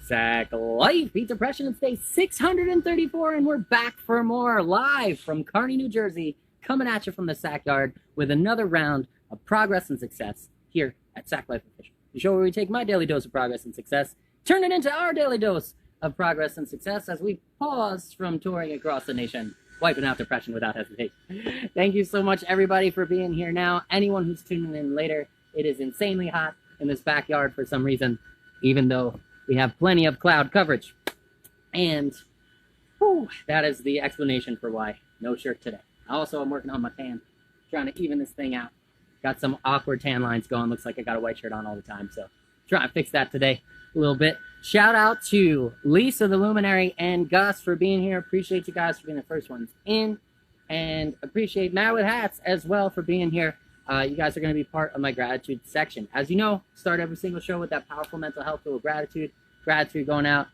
Sack Life, beat depression. It's day 634, and we're back for more live from Kearney, New Jersey, coming at you from the Sack Yard with another round of progress and success here at Sack Life Official, the show where we take my daily dose of progress and success, turn it into our daily dose of progress and success as we pause from touring across the nation, wiping out depression without hesitation. Thank you so much, everybody, for being here now. Anyone who's tuning in later, it is insanely hot in this backyard for some reason, even though we have plenty of cloud coverage. And whew, that is the explanation for why no shirt today. Also, I'm working on my tan, trying to even this thing out. Got some awkward tan lines going. Looks like I got a white shirt on all the time. So trying to fix that today a little bit. Shout out to Lisa, the Luminary, and Gus for being here. Appreciate you guys for being the first ones in. And appreciate Matt with Hats as well for being here. You guys are going to be part of my gratitude section. As you know, start every single show with that powerful mental health tool, gratitude. Gratitude going out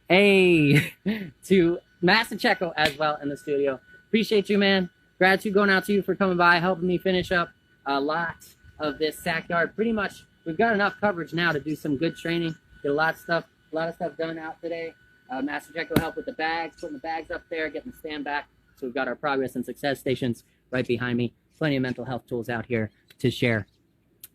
to Master Checo as well in the studio. Appreciate you, man. Gratitude going out to you for coming by, helping me finish up a lot of this sack yard. Pretty much, we've got enough coverage now to do some good training. Get a lot of stuff done out today. Master Checo helped with the bags, putting the bags up there, getting the stand back. So we've got our progress and success stations right behind me. Plenty of mental health tools out here to share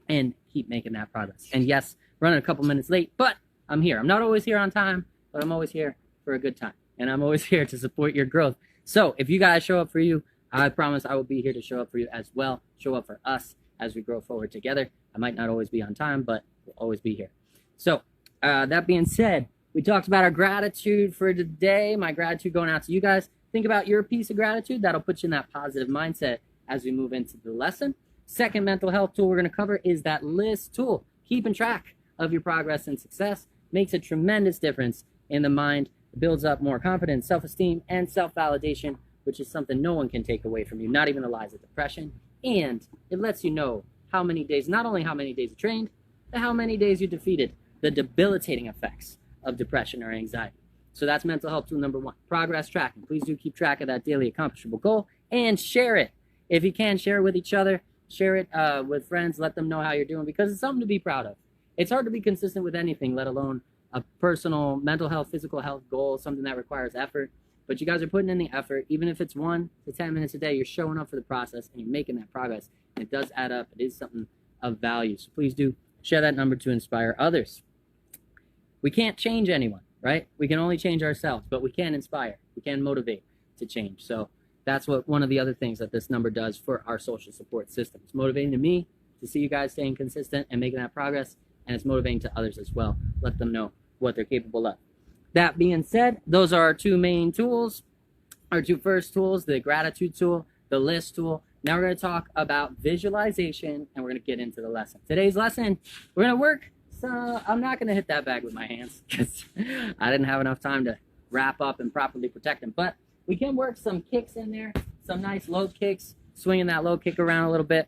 and keep making that progress. And yes, running a couple minutes late, but I'm here. I'm not always here on time, but I'm always here for a good time. And I'm always here to support your growth. So if you guys show up for you, I promise I will be here to show up for you as well. Show up for us as we grow forward together. I might not always be on time, but we'll always be here. So that being said, we talked about our gratitude for today. My gratitude going out to you guys. Think about your piece of gratitude. That'll put you in that positive mindset as we move into the lesson. Second mental health tool we're going to cover is that list tool. Keeping track of your progress and success makes a tremendous difference in the mind. It builds up more confidence, self-esteem, and self-validation, which is something no one can take away from you, not even the lies of depression. And it lets you know how many days, not only how many days you trained, but how many days you defeated the debilitating effects of depression or anxiety. So that's mental health tool number one, progress tracking. Please do keep track of that daily accomplishable goal and share it. If you can, share it with each other, share it with friends, let them know how you're doing, because it's something to be proud of. It's hard to be consistent with anything, let alone a personal mental health, physical health goal, something that requires effort. But you guys are putting in the effort, even if it's 1 to 10 minutes a day, you're showing up for the process and you're making that progress. And it does add up. It is something of value. So please do share that number to inspire others. We can't change anyone, right? We can only change ourselves, but we can inspire. We can motivate to change. So that's what one of the other things that this number does for our social support system. It's motivating to me to see you guys staying consistent and making that progress, and it's motivating to others as well. Let them know what they're capable of. That being said, those are our two main tools, our two first tools, the gratitude tool, the list tool. Now we're going to talk about visualization, and we're going to get into the lesson. Today's lesson, we're going to work. So I'm not going to hit that bag with my hands because I didn't have enough time to wrap up and properly protect them. But we can work some kicks in there, some nice low kicks, swinging that low kick around a little bit.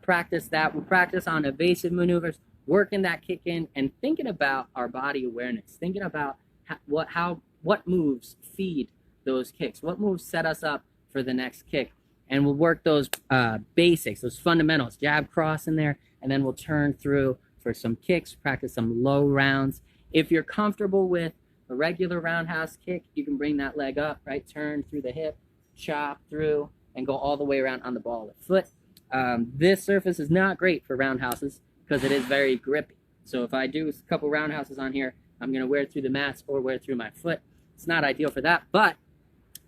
Practice that. We'll practice on evasive maneuvers, working that kick in, and thinking about our body awareness, thinking about what moves feed those kicks, what moves set us up for the next kick. And we'll work those basics, those fundamentals, jab, cross in there, and then we'll turn through for some kicks, practice some low rounds. If you're comfortable with a regular roundhouse kick, you can bring that leg up, right? Turn through the hip, chop through, and go all the way around on the ball of the foot. This surface is not great for roundhouses because it is very grippy. So if I do a couple roundhouses on here, I'm going to wear through the mats or wear through my foot. It's not ideal for that, but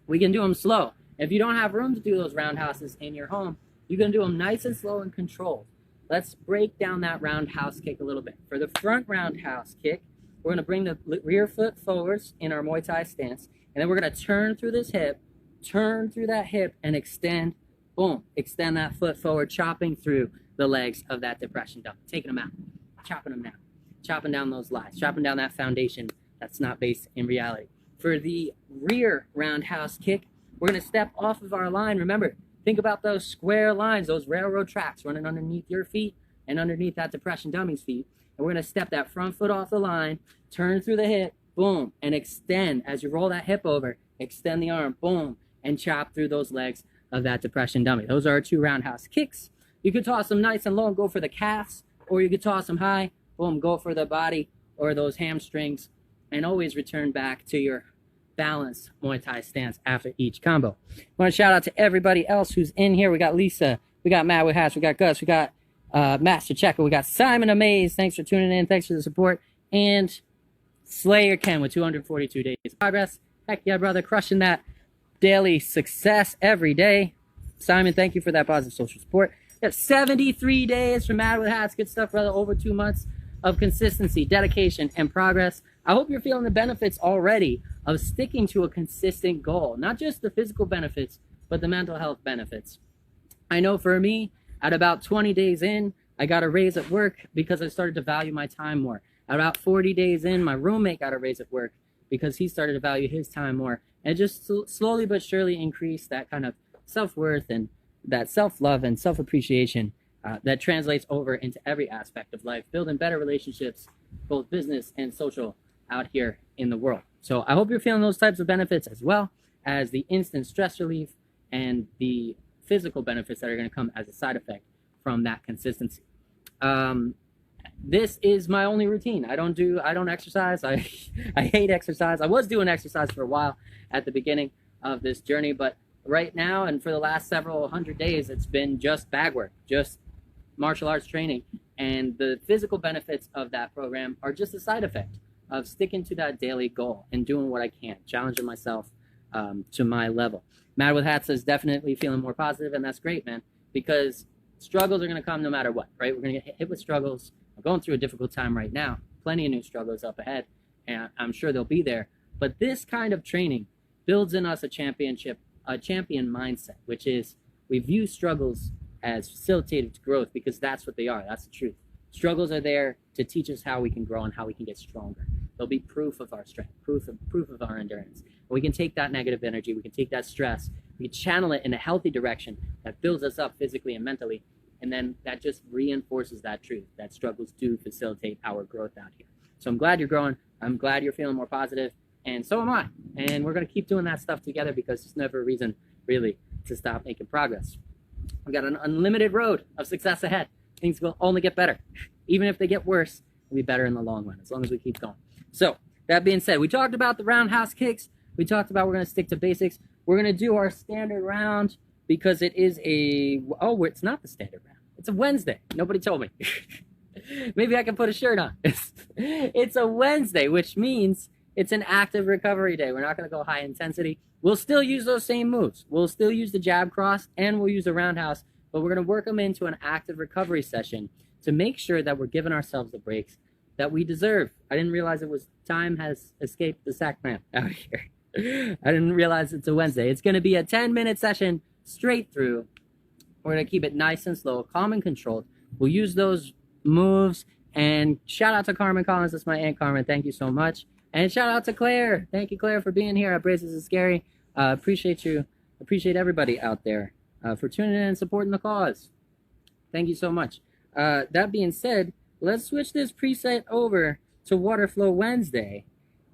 we can do them slow. If you don't have room to do those roundhouses in your home, you can do them nice and slow and controlled. Let's break down that roundhouse kick a little bit. For the front roundhouse kick, we're going to bring the rear foot forwards in our Muay Thai stance, and then we're going to turn through this hip, turn through that hip, and extend, boom, extend that foot forward, chopping through the legs of that depression dummy, taking them out, chopping them down, chopping down those lies, chopping down that foundation that's not based in reality. For the rear roundhouse kick, we're going to step off of our line. Remember, think about those square lines, those railroad tracks running underneath your feet and underneath that depression dummy's feet. And we're going to step that front foot off the line, turn through the hip, boom, and extend. As you roll that hip over, extend the arm, boom, and chop through those legs of that depression dummy. Those are our two roundhouse kicks. You could toss them nice and low and go for the calves, or you could toss them high, boom, go for the body or those hamstrings and always return back to your balanced Muay Thai stance after each combo. I want to shout out to everybody else who's in here. We got Lisa, we got Matt with Hatch, we got Gus, we got Master Checker, we got Simon Amaze. Thanks for tuning in. Thanks for the support. And Slayer Ken with 242 days of progress. Heck yeah, brother, crushing that daily success every day. Simon, thank you for that positive social support. We got 73 days from Matt with Hats. Good stuff, brother. Over 2 months of consistency, dedication, and progress. I hope you're feeling the benefits already of sticking to a consistent goal. Not just the physical benefits, but the mental health benefits. I know for me, at about 20 days in, I got a raise at work because I started to value my time more. At about 40 days in, my roommate got a raise at work because he started to value his time more. And it just slowly but surely increased that kind of self-worth and that self-love and self-appreciation that translates over into every aspect of life, building better relationships, both business and social, out here in the world. So I hope you're feeling those types of benefits, as well as the instant stress relief and the physical benefits that are going to come as a side effect from that consistency. This is my only routine. I don't exercise. I hate exercise. I was doing exercise for a while at the beginning of this journey, but right now and for the last several hundred days, it's been just bag work, just martial arts training. And the physical benefits of that program are just a side effect of sticking to that daily goal and doing what I can, challenging myself to my level. Matt with Hats is definitely feeling more positive, and that's great, man, because struggles are going to come no matter what, right? We're going to get hit with struggles. We're going through a difficult time right now. Plenty of new struggles up ahead, and I'm sure they'll be there. But this kind of training builds in us a champion mindset, which is we view struggles as facilitated growth, because that's what they are. That's the truth. Struggles are there to teach us how we can grow and how we can get stronger. They'll be proof of our strength, proof of our endurance. And we can take that negative energy, we can take that stress, we can channel it in a healthy direction that builds us up physically and mentally. And then that just reinforces that truth, that struggles do facilitate our growth out here. So I'm glad you're growing. I'm glad you're feeling more positive, and so am I. And we're going to keep doing that stuff together, because there's never a reason really to stop making progress. We've got an unlimited road of success ahead. Things will only get better. Even if they get worse, they'll be better in the long run, as long as we keep going. So that being said, we talked about the roundhouse kicks. We talked about we're going to stick to basics. We're going to do our standard round, because it is it's not the standard round. It's a Wednesday. Nobody told me. Maybe I can put a shirt on. It's a Wednesday, which means it's an active recovery day. We're not going to go high intensity. We'll still use those same moves. We'll still use the jab cross, and we'll use the roundhouse, but we're going to work them into an active recovery session to make sure that we're giving ourselves the breaks that we deserve. I didn't realize time has escaped the sack man out here. I didn't realize it's a Wednesday. It's going to be a 10-minute session straight through. We're going to keep it nice and slow, calm and controlled. We'll use those moves. And shout out to Carmen Collins. That's my Aunt Carmen. Thank you so much. And shout out to Claire. Thank you, Claire, for being here at Braces is Scary. Appreciate you. Appreciate everybody out there for tuning in and supporting the cause. Thank you so much. That being said, let's switch this preset over to Water Flow Wednesday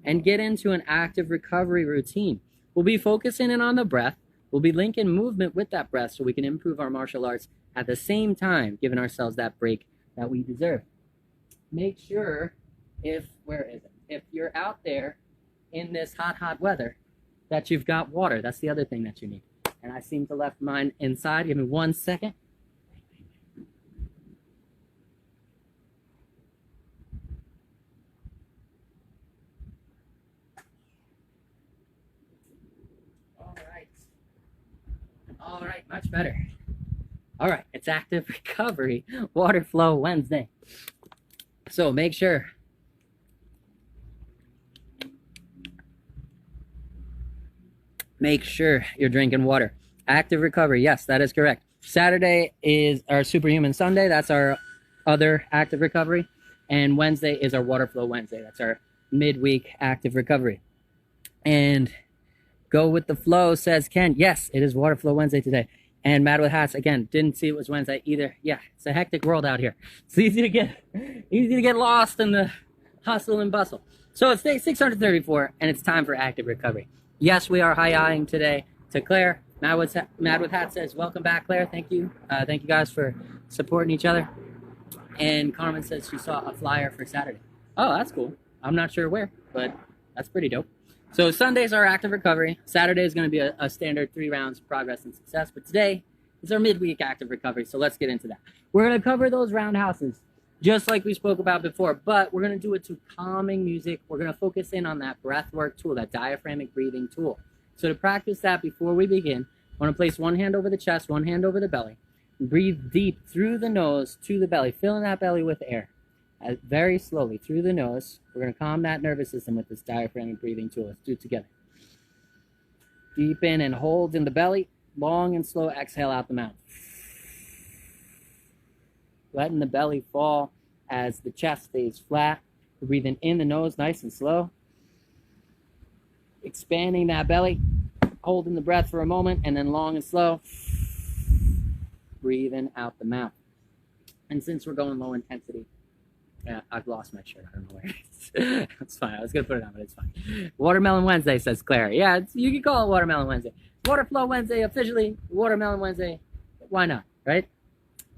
and get into an active recovery routine. We'll be focusing in on the breath. We'll be linking movement with that breath so we can improve our martial arts at the same time, giving ourselves that break that we deserve. Make sure if you're out there in this hot weather, that you've got water. That's the other thing that you need. And I seem to left mine inside. Give me 1 second. All right, much better. All right, it's active recovery, Water Flow Wednesday. So make sure you're drinking water. Active recovery, yes, that is correct. Saturday is our Superhuman Sunday. That's our other active recovery. And Wednesday is our Water Flow Wednesday. That's our midweek active recovery. And go with the flow, says Ken. Yes, it is Water Flow Wednesday today. And Mad with Hats, again, didn't see it was Wednesday either. Yeah, it's a hectic world out here. It's easy to get lost in the hustle and bustle. So it's day 634, and it's time for active recovery. Yes, we are high-eyeing today to Claire. Mad with Hats says, welcome back, Claire. Thank you. Thank you guys for supporting each other. And Carmen says she saw a flyer for Saturday. Oh, that's cool. I'm not sure where, but That's pretty dope. So Sunday's our active recovery. Saturday is going to be a standard 3 rounds of progress and success. But today is our midweek active recovery. So let's get into that. We're going to cover those roundhouses just like we spoke about before, but we're going to do it to calming music. We're going to focus in on that breath work tool, that diaphragmatic breathing tool. So to practice that before we begin, I want to place one hand over the chest, one hand over the belly. Breathe deep through the nose to the belly, filling that belly with air. Very slowly through the nose. We're going to calm that nervous system with this diaphragmatic breathing tool. Let's do it together. Deep in and hold in the belly. Long and slow exhale out the mouth. Letting the belly fall as the chest stays flat. We're breathing in the nose nice and slow. Expanding that belly. Holding the breath for a moment and then long and slow. Breathing out the mouth. And since we're going low intensity, yeah, I've lost my shirt. I don't know where it is. It's fine. I was going to put it on, but it's fine. Watermelon Wednesday, says Claire. Yeah, you can call it Watermelon Wednesday. Water Flow Wednesday, officially. Watermelon Wednesday. Why not, right?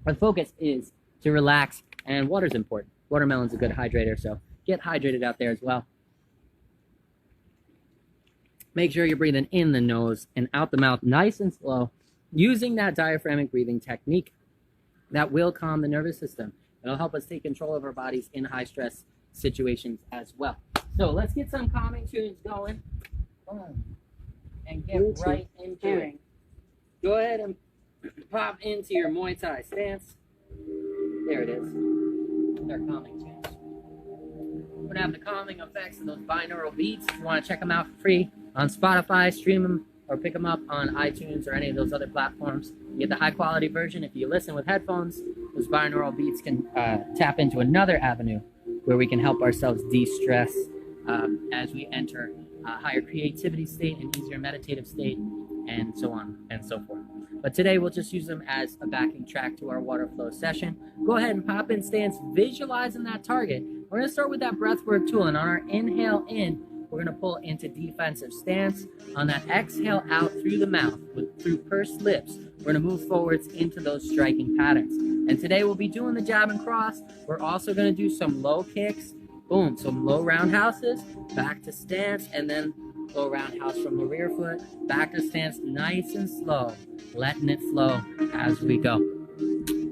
Our focus is to relax, and water's important. Watermelon's a good hydrator, so get hydrated out there as well. Make sure you're breathing in the nose and out the mouth nice and slow, using that diaphragmatic breathing technique that will calm the nervous system. It'll help us take control of our bodies in high stress situations as well. So let's get some calming tunes going. And get right into it. Go ahead and pop into your Muay Thai stance. There it is. They're calming tunes. We're going to have the calming effects of those binaural beats. If you want to check them out for free on Spotify, stream them, or pick them up on iTunes or any of those other platforms. You get the high quality version. If you listen with headphones, those binaural beats can tap into another avenue where we can help ourselves de-stress as we enter a higher creativity state, an easier meditative state, and so on and so forth. But today we'll just use them as a backing track to our water flow session. Go ahead and pop in stance, visualizing that target. We're going to start with that breath work tool, and on our inhale in, we're going to pull into defensive stance. On that exhale out through the mouth, through pursed lips, we're going to move forwards into those striking patterns. And today we'll be doing the jab and cross. We're also going to do some low kicks. Boom, some low roundhouses, back to stance, and then low roundhouse from the rear foot, back to stance, nice and slow, letting it flow as we go.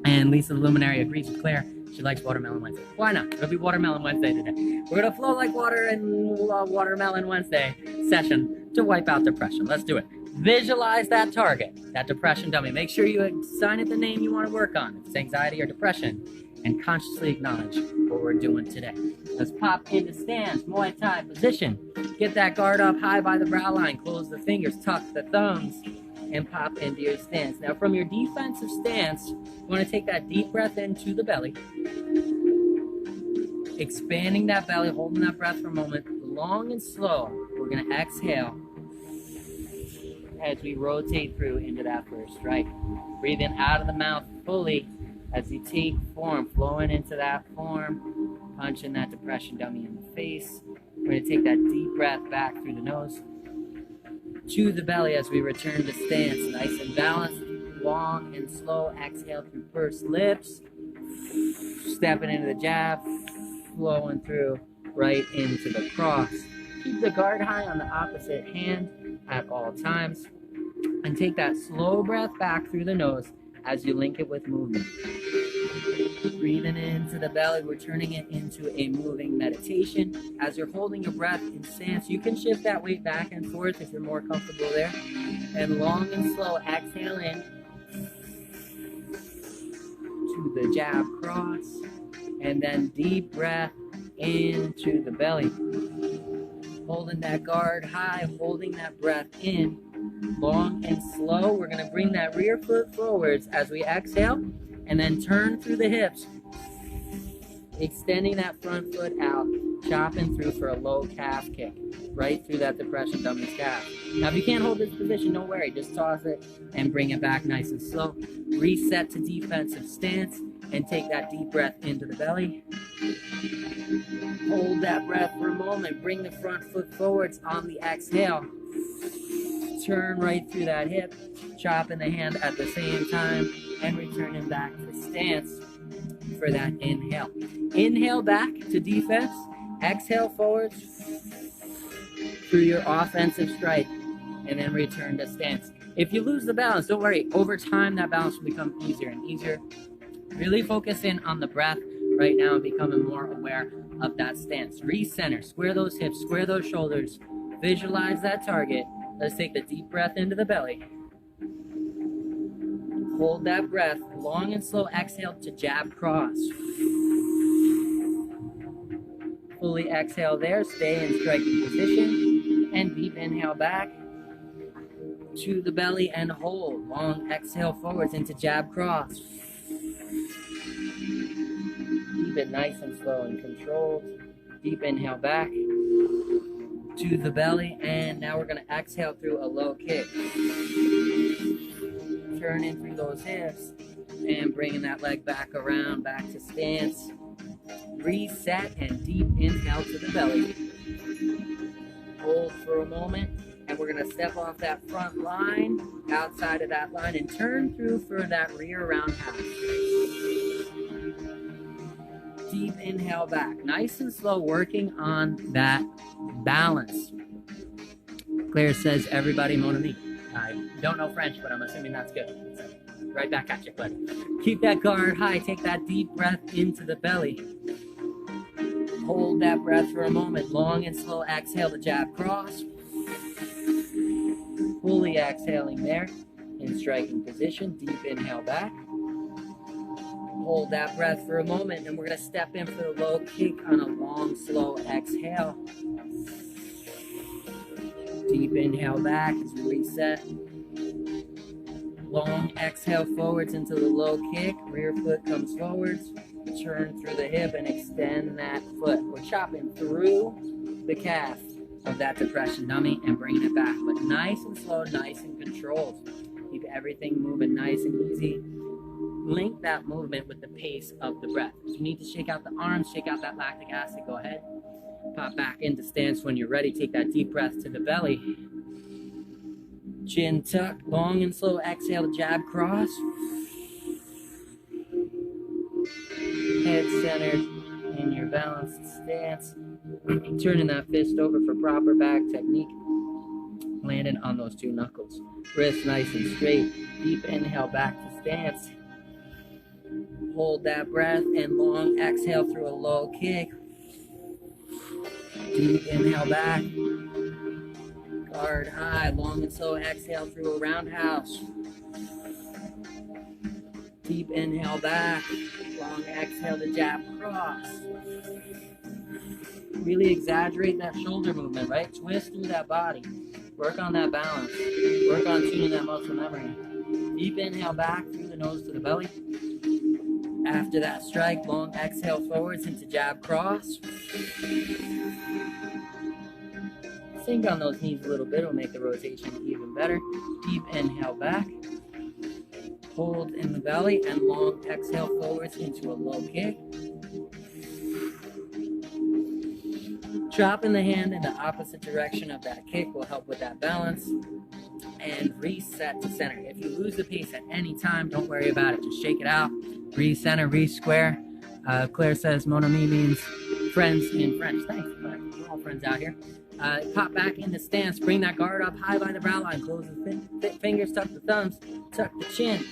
And Lisa the Luminary agrees with Claire. She likes Watermelon Wednesday. Why not? It'll be Watermelon Wednesday today. We're going to flow like water in Watermelon Wednesday session to wipe out depression. Let's do it. Visualize that target, that depression dummy. Make sure you assign it the name you want to work on. If it's anxiety or depression, and consciously acknowledge what we're doing today. Let's pop into stance, Muay Thai position. Get that guard up high by the brow line. Close the fingers, tuck the thumbs, and pop into your stance. Now from your defensive stance, you want to take that deep breath into the belly. Expanding that belly, holding that breath for a moment. Long and slow, we're going to exhale as we rotate through into that first strike. Breathe in out of the mouth fully as you take form, flowing into that form, punching that depression dummy in the face. We're going to take that deep breath back through the nose to the belly as we return to stance. Nice and balanced, long and slow. Exhale through pursed lips. Stepping into the jab, flowing through right into the cross. Keep the guard high on the opposite hand at all times. And take that slow breath back through the nose as you link it with movement. Breathing into the belly, we're turning it into a moving meditation. As you're holding your breath in stance, you can shift that weight back and forth if you're more comfortable there. And long and slow, exhale in to the jab cross. And then deep breath into the belly. Holding that guard high, holding that breath in. Long and slow, we're going to bring that rear foot forwards as we exhale, and then turn through the hips, extending that front foot out, chopping through for a low calf kick, right through that depression dummy's calf. Now if you can't hold this position, don't worry, just toss it and bring it back nice and slow. Reset to defensive stance and take that deep breath into the belly. Hold that breath for a moment, bring the front foot forwards on the exhale. Turn right through that hip, chopping the hand at the same time, and returning back to stance for that inhale. Inhale back to defense, Exhale forwards through your offensive strike, and then return to stance. If you lose the balance, don't worry. Over time, that balance will become easier and easier. Really focus in on the breath right now and becoming more aware of that stance. Recenter, square those hips, square those shoulders. Visualize that target. Let's take the deep breath into the belly. Hold that breath. Long and slow exhale to jab cross. Fully exhale there. Stay in striking position. And deep inhale back to the belly and hold. Long exhale forwards into jab cross. Keep it nice and slow and controlled. Deep inhale back to the belly, and now we're going to exhale through a low kick. Turn in through those hips and bringing that leg back around, back to stance. Reset and deep inhale to the belly. Hold for a moment, and we're going to step off that front line, outside of that line, and turn through for that rear roundhouse. Deep inhale back. Nice and slow, working on that balance. Claire says, everybody mon ami. I don't know French, but I'm assuming that's good. So, right back at you, bud. Keep that guard high. Take that deep breath into the belly. Hold that breath for a moment. Long and slow exhale to jab cross. Fully exhaling there in striking position. Deep inhale back. Hold that breath for a moment, and we're going to step in for the low kick on a long, slow exhale. Deep inhale back as we reset. Long exhale forwards into the low kick. Rear foot comes forwards. Turn through the hip and extend that foot. We're chopping through the calf of that depression dummy and bringing it back, but nice and slow, nice and controlled. Keep everything moving nice and easy. Link that movement with the pace of the breath. If you need to shake out the arms, shake out that lactic acid, go ahead. Pop back into stance when you're ready. Take that deep breath to the belly. Chin tucked, long and slow exhale to jab cross. Head centered in your balanced stance. Turning that fist over for proper back technique. Landing on those two knuckles. Wrist nice and straight. Deep inhale back to stance. Hold that breath and long exhale through a low kick. Deep inhale back. Guard high. Long and slow exhale through a roundhouse. Deep inhale back. Long exhale to jab cross. Really exaggerate that shoulder movement, right? Twist through that body. Work on that balance. Work on tuning that muscle memory. Deep inhale back through the nose to the belly. After that strike, long exhale forwards into jab cross. Sink on those knees a little bit, will make the rotation even better. Deep inhale back. Hold in the belly and long exhale forwards into a low kick. Dropping the hand in the opposite direction of that kick will help with that balance. And reset to center. If you lose the pace at any time, don't worry about it. Just shake it out. Re-center, re-square. Claire says mon ami means friends in French. Thanks, we're all friends out here. Pop back into stance. Bring that guard up high by the brow line. Close the fingers, tuck the thumbs, tuck the chin.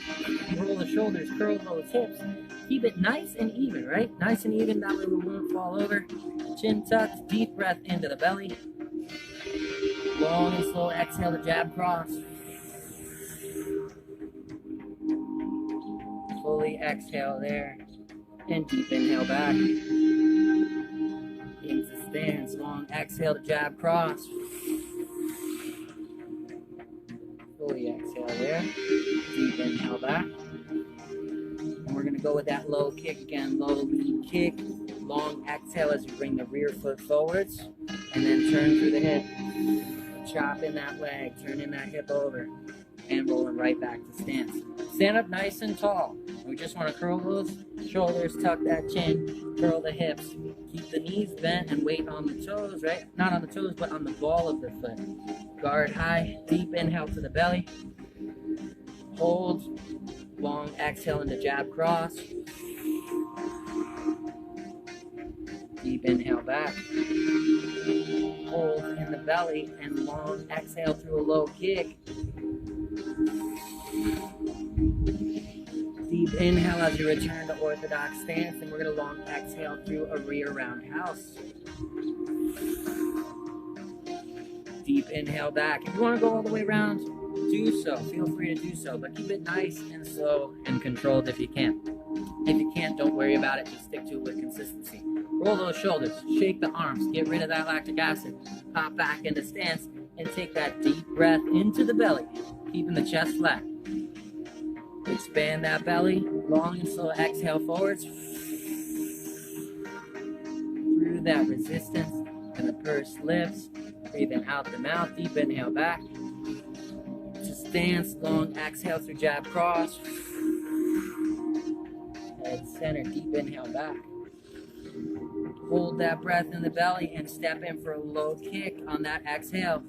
Roll the shoulders, curl those hips. Keep it nice and even, right? Nice and even, that way we won't fall over. Chin tucked, deep breath into the belly. Long and slow exhale to jab cross. Fully exhale there. And deep inhale back. Into stance. Long exhale to jab cross. Fully exhale there. Deep inhale back. And we're going to go with that low kick again. Low lead kick. Long exhale as you bring the rear foot forwards. And then turn through the hip. Chop in that leg. Turn in that hip over. And rolling right back to stance. Stand up nice and tall. We just want to curl those shoulders, tuck that chin, curl the hips. Keep the knees bent and weight on the toes, right? Not on the toes, but on the ball of the foot. Guard high, deep inhale to the belly. Hold, long exhale into jab cross. Deep inhale back. Hold in the belly and long exhale through a low kick. Deep inhale as you return to orthodox stance, and we're going to long exhale through a rear roundhouse. Deep inhale back. If you want to go all the way around, do so. Feel free to do so, but keep it nice and slow and controlled if you can. If you can't, don't worry about it. Just stick to it with consistency. Roll those shoulders, shake the arms, get rid of that lactic acid, pop back into stance, and take that deep breath into the belly, keeping the chest flat. Expand that belly, long and slow exhale forwards. Through that resistance and the pursed lips, breathing out the mouth, deep inhale back. To stance, long exhale through jab cross. Head center, deep inhale back. Hold that breath in the belly and step in for a low kick on that exhale.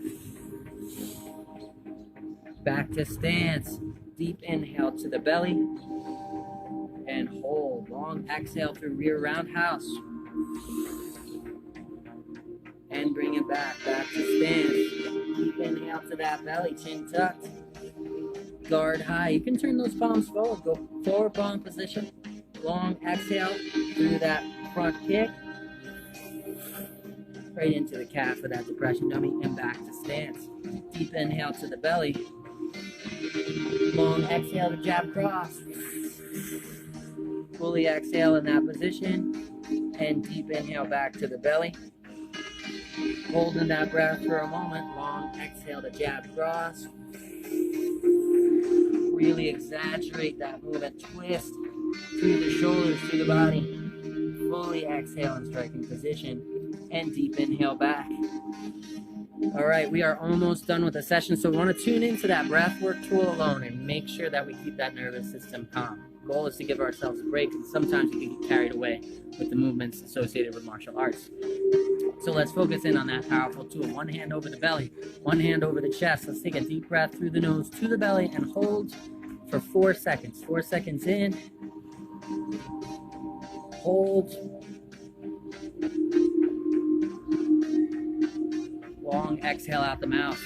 Back to stance. Deep inhale to the belly. And hold. Long exhale through rear roundhouse. And bring it back. Back to stance. Deep inhale to that belly. Chin tucked. Guard high. You can turn those palms forward. Go forward palm position. Long exhale through that front kick. Right into the calf of that depression dummy and back to stance. Deep inhale to the belly. Long exhale to jab cross. Fully exhale in that position. And deep inhale back to the belly. Holding that breath for a moment. Long exhale to jab cross. Really exaggerate that movement. Twist through the shoulders, through the body. Fully exhale in striking position. And deep inhale back. All right, we are almost done with the session, so we want to tune into that breath work tool alone and make sure that we keep that nervous system calm. The goal is to give ourselves a break, and sometimes we can get carried away with the movements associated with martial arts. So let's focus in on that powerful tool. One hand over the belly, one hand over the chest. Let's take a deep breath through the nose to the belly and hold for 4 seconds. 4 seconds in. Hold. Long exhale out the mouth.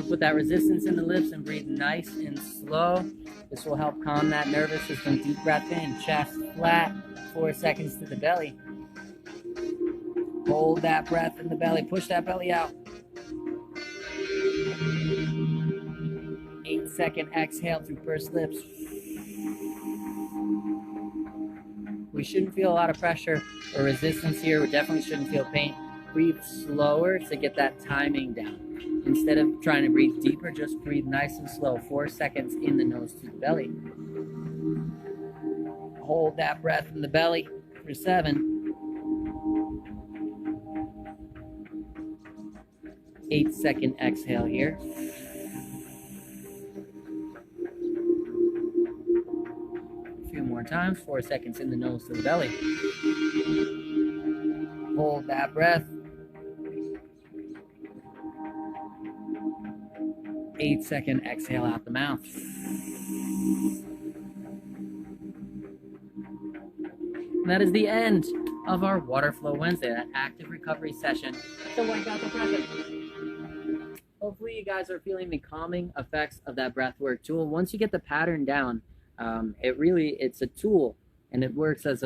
Put that resistance in the lips and breathe nice and slow. This will help calm that nervous system. Deep breath in, chest flat, 4 seconds to the belly. Hold that breath in the belly, push that belly out. 8-second exhale through pursed lips. We shouldn't feel a lot of pressure or resistance here. We definitely shouldn't feel pain. Breathe slower to get that timing down. Instead of trying to breathe deeper, just breathe nice and slow. 4 seconds in the nose to the belly. Hold that breath in the belly for 7. 8-second exhale here. More times, 4 seconds in the nose to the belly. Hold that breath. 8-second exhale out the mouth. And that is the end of our Water Flow Wednesday, that active recovery session to wipe out the pressure. Hopefully you guys are feeling the calming effects of that breathwork tool. Once you get the pattern down, it's a tool, and it works as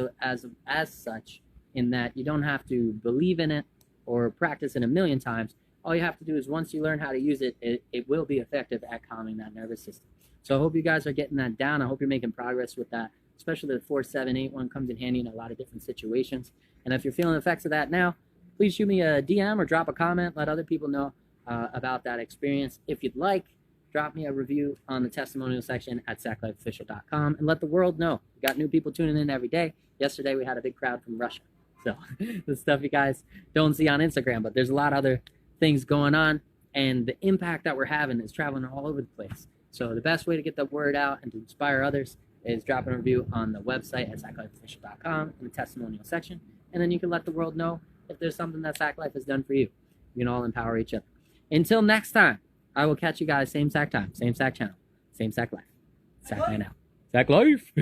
such, in that you don't have to believe in it or practice it a million times. All you have to do is, once you learn how to use it, it will be effective at calming that nervous system. So I hope you guys are getting that down. I hope you're making progress with that, especially the 4, 7, 8 one comes in handy in a lot of different situations. And if you're feeling the effects of that now, please shoot me a DM or drop a comment. Let other people know about that experience. If you'd like, drop me a review on the testimonial section at sacklifeofficial.com and let the world know. We got new people tuning in every day. Yesterday we had a big crowd from Russia. So the stuff you guys don't see on Instagram, but there's a lot of other things going on, and the impact that we're having is traveling all over the place. So the best way to get the word out and to inspire others is dropping a review on the website at sacklifeofficial.com in the testimonial section, and then you can let the world know if there's something that Sack Life has done for you. You can all empower each other. Until next time, I will catch you guys same Sack time, same Sack channel, same Sack Life. Sack man out. Sack Life!